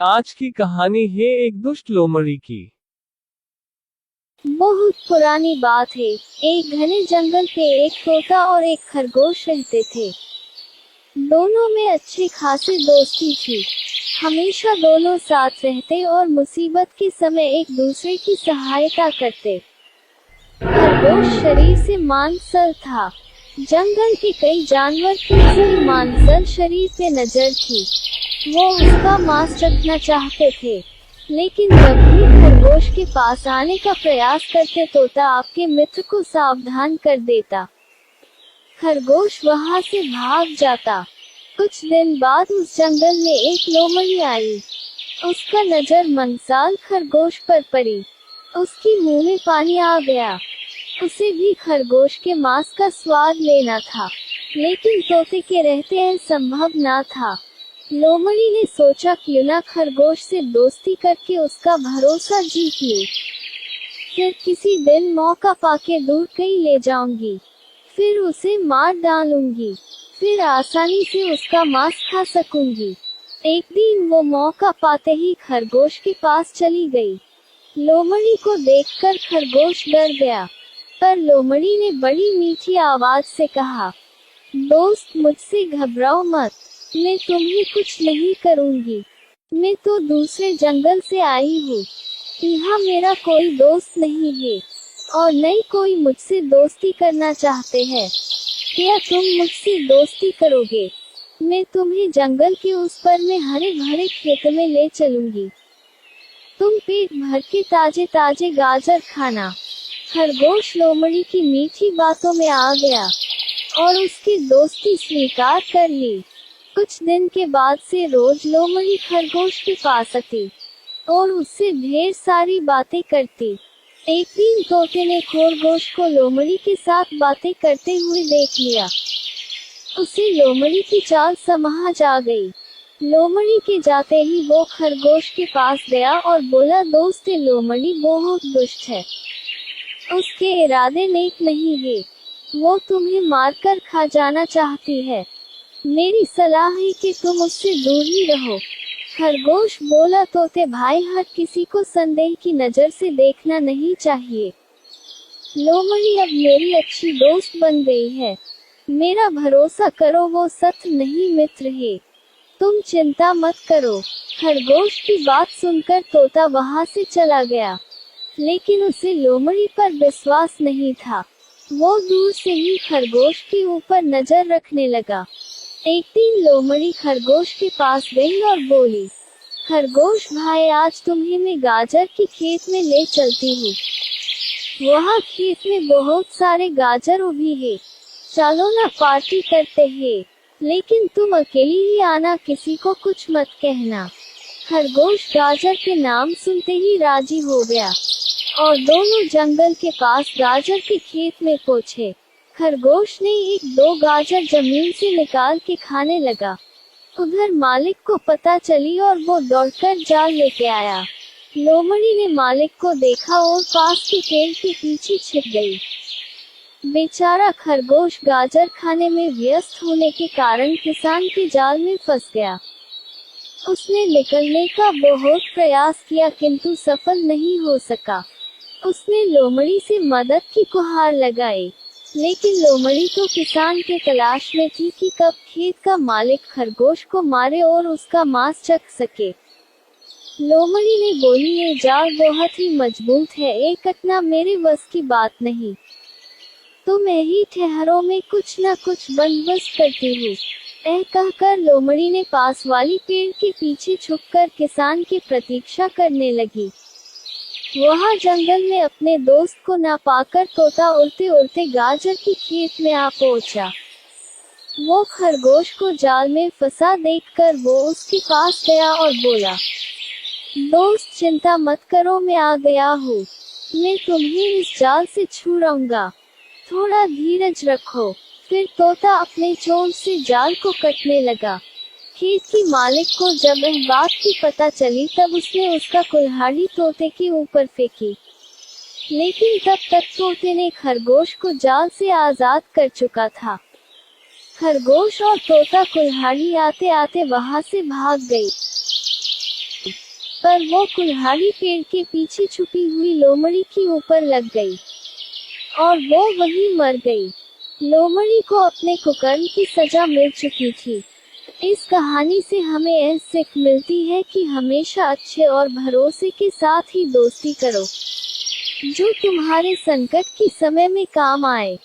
आज की कहानी है एक दुष्ट लोमड़ी की। बहुत पुरानी बात है। एक घने जंगल पे एक तोता और एक खरगोश रहते थे। दोनों में अच्छी खासी दोस्ती थी। हमेशा दोनों साथ रहते और मुसीबत के समय एक दूसरे की सहायता करते। खरगोश शरीर से मांसल था। जंगल के कई जानवर की उसकी मांसल शरीर पे नजर थी। वो उसका मांस चखना चाहते थे, लेकिन जब भी खरगोश के पास आने का प्रयास करते तोता आपके मित्र को सावधान कर देता। खरगोश वहां से भाग जाता। कुछ दिन बाद उस जंगल में एक लोमड़ी आई। उसका नजर मंसाल खरगोश पर पड़ी। उसकी मुंह में पानी आ गया। उसे भी खरगोश के मांस का स्वाद लेना था, लेकिन तोते के रहते यह संभव न था। लोमड़ी ने सोचा क्यों ना खरगोश से दोस्ती करके उसका भरोसा जीत लूं। फिर किसी दिन मौका पाके दूर कहीं ले जाऊंगी, फिर उसे मार डालूंगी, फिर आसानी से उसका मांस खा सकूंगी। एक दिन वो मौका पाते ही खरगोश के पास चली गई। लोमड़ी को देखकर खरगोश डर गया, पर लोमड़ी ने बड़ी मीठी आवाज से कहा, दोस्त मुझसे घबराओ मत, मैं तुम्हें कुछ नहीं करूंगी। मैं तो दूसरे जंगल से आई हूँ। यहाँ मेरा कोई दोस्त नहीं है और न ही कोई मुझसे दोस्ती करना चाहते हैं। क्या तुम मुझसे दोस्ती करोगे? मैं तुम्हें जंगल के उस पर में हरे भरे खेत में ले चलूंगी। तुम पेट भर के ताजे ताजे गाजर खाना। खरगोश लोमड़ी की मीठी बातों में आ गया और उसकी दोस्ती स्वीकार कर ली। कुछ दिन के बाद से रोज लोमड़ी खरगोश के पास आती और उससे ढेर सारी बातें करती। एक दिन तोते ने खरगोश को लोमड़ी के साथ बातें करते हुए देख लिया। उसे लोमड़ी की चाल समझ आ गई। लोमड़ी के जाते ही वो खरगोश के पास गया और बोला, दोस्त लोमड़ी बहुत दुष्ट है। उसके इरादे नेक नहीं है। वो तुम्हें मारकर खा जाना चाहती है। मेरी सलाह है कि तुम उससे दूर ही रहो। खरगोश बोला, तोते भाई, हर किसी को संदेह की नजर से देखना नहीं चाहिए। लोमड़ी अब मेरी अच्छी दोस्त बन गई है। मेरा भरोसा करो, वो सच नहीं मित्र है। तुम चिंता मत करो। खरगोश की बात सुनकर तोता वहां से चला गया, लेकिन उसे लोमड़ी पर विश्वास नहीं था। वो दूर से ही खरगोश के ऊपर नजर रखने लगा। एक दिन लोमड़ी खरगोश के पास गई और बोली, खरगोश भाई, आज तुम्हें मैं गाजर के खेत में ले चलती हूँ। वहाँ खेत में बहुत सारे गाजर उगी है। चलो ना पार्टी करते हैं, लेकिन तुम अकेली ही आना, किसी को कुछ मत कहना। खरगोश गाजर के नाम सुनते ही राजी हो गया और दोनों जंगल के पास गाजर के खेत में पहुँचे। खरगोश ने एक दो गाजर जमीन से निकाल के खाने लगा। उधर मालिक को पता चली और वो दौड़कर जाल लेके आया। लोमड़ी ने मालिक को देखा और पास के पेड़ के पीछे छिप गई। बेचारा खरगोश गाजर खाने में व्यस्त होने के कारण किसान के जाल में फंस गया। उसने निकलने का बहुत प्रयास किया, किंतु सफल नहीं हो सका। उसने लोमड़ी से मदद की गुहार लगाई, लेकिन लोमड़ी तो किसान के तलाश में थी कि कब खेत का मालिक खरगोश को मारे और उसका मांस चख सके। लोमड़ी ने बोली, ये जाल बहुत ही मजबूत है, ये कटना मेरे बस की बात नहीं। तुम यही ठहरो, में कुछ न कुछ बंदोबस्त करती हूँ। कहकर लोमड़ी ने पास वाली पेड़ के पीछे छुपकर किसान की प्रतीक्षा करने लगी। वहाँ जंगल में अपने दोस्त को ना पाकर तोता उड़ते उड़ते गाजर के खेत में आ पहुँचा। वो खरगोश को जाल में फंसा देखकर वो उसके पास गया और बोला, दोस्त चिंता मत करो, मैं आ गया हूँ। मैं तुम्हें इस जाल से छुड़ाऊंगा, थोड़ा धीरज रखो। फिर तोता अपने चोंच से जाल को कटने लगा। खेत की मालिक को जब इस बात की पता चली, तब उसने उसका कुल्हाड़ी तोते के ऊपर फेंकी, लेकिन तब तक तोते ने खरगोश को जाल से आजाद कर चुका था। खरगोश और तोता कुल्हाड़ी आते आते वहां से भाग गई। पर वो कुल्हाड़ी पेड़ के पीछे छुपी हुई लोमड़ी के ऊपर लग गई और वो वहीं मर गई। लोमड़ी को अपने कुकर्म की सजा मिल चुकी थी। इस कहानी से हमें यह सीख मिलती है कि हमेशा अच्छे और भरोसे के साथ ही दोस्ती करो, जो तुम्हारे संकट के समय में काम आए।